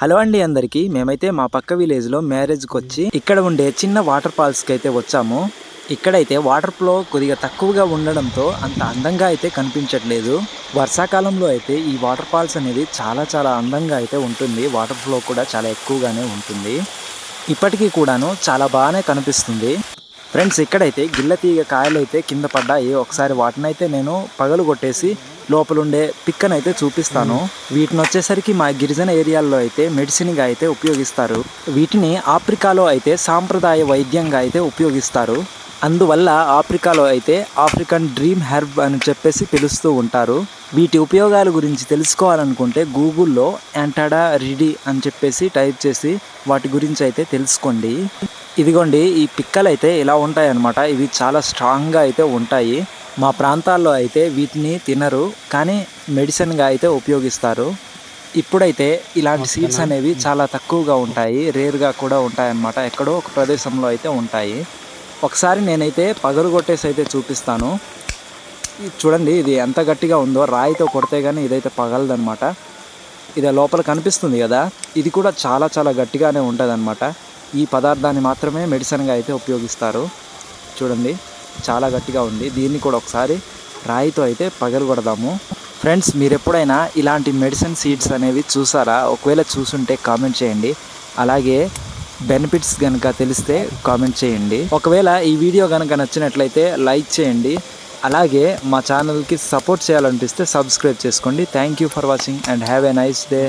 Hello అండి అందరికీ. మేమైతే మా పక్క విలేజ్లో మ్యారేజ్కి వచ్చి ఇక్కడ ఉండే చిన్న వాటర్ ఫాల్స్కి అయితే వచ్చాము. ఇక్కడైతే వాటర్ ఫ్లో కొద్దిగా తక్కువగా ఉండడంతో అంత అందంగా అయితే కనిపించట్లేదు. వర్షాకాలంలో అయితే ఈ వాటర్ ఫాల్స్ అనేది చాలా అందంగా అయితే ఉంటుంది. వాటర్ ఫ్లో కూడా చాలా ఎక్కువగానే ఉంటుంది. ఇప్పటికీ కూడాను చాలా బాగానే కనిపిస్తుంది. ఫ్రెండ్స్, ఇక్కడైతే గిల్లతీగ కాయలు అయితే కింద పడ్డాయి. ఒకసారి వాటినైతే నేను పగలు కొట్టేసి లోపలుండే పిక్కనైతే చూపిస్తాను. వీటిని వచ్చేసరికి మా గిరిజన ఏరియాల్లో అయితే మెడిసిన్గా అయితే ఉపయోగిస్తారు. వీటిని ఆఫ్రికాలో అయితే సాంప్రదాయ వైద్యంగా అయితే ఉపయోగిస్తారు. అందువల్ల ఆఫ్రికాలో అయితే ఆఫ్రికన్ డ్రీమ్ హెర్బ్ అని చెప్పేసి పిలుస్తూ ఉంటారు. వీటి ఉపయోగాల గురించి తెలుసుకోవాలనుకుంటే గూగుల్లో యాంటాడా రిడి అని చెప్పేసి టైప్ చేసి వాటి గురించి అయితే తెలుసుకోండి. ఇదిగోండి, ఈ పిక్కలు అయితే ఇలా ఉంటాయి అన్నమాట. ఇవి చాలా స్ట్రాంగ్గా అయితే ఉంటాయి. మా ప్రాంతాల్లో అయితే వీటిని తినరు, కానీ మెడిసిన్గా అయితే ఉపయోగిస్తారు. ఇప్పుడైతే ఇలాంటి సీడ్స్ అనేవి చాలా తక్కువగా ఉంటాయి, రేర్గా కూడా ఉంటాయి అన్నమాట. ఎక్కడో ఒక ప్రదేశంలో అయితే ఉంటాయి. ఒకసారి నేనైతే పగలు కొట్టేసి అయితే చూపిస్తాను. చూడండి, ఇది ఎంత గట్టిగా ఉందో. రాయితో కొడితే కానీ ఇదైతే పగలదనమాట. ఇది లోపల కనిపిస్తుంది కదా, ఇది కూడా చాలా గట్టిగానే ఉంటుంది అనమాట. ఈ పదార్థాన్ని మాత్రమే మెడిసిన్గా అయితే ఉపయోగిస్తారు. చూడండి, చాలా గట్టిగా ఉంది. దీన్ని కూడా ఒకసారి రాయితో అయితే పగలు కొడదాము. ఫ్రెండ్స్, మీరు ఎప్పుడైనా ఇలాంటి మెడిసిన్ సీడ్స్ అనేవి చూసారా? ఒకవేళ చూసుంటే కామెంట్ చేయండి. అలాగే బెనిఫిట్స్ కనుక తెలిస్తే కామెంట్ చేయండి. ఒకవేళ ఈ వీడియో కనుక నచ్చినట్లయితే లైక్ చేయండి. అలాగే మా ఛానల్కి సపోర్ట్ చేయాలనిపిస్తే సబ్స్క్రైబ్ చేసుకోండి. Thank you for watching and have a nice day.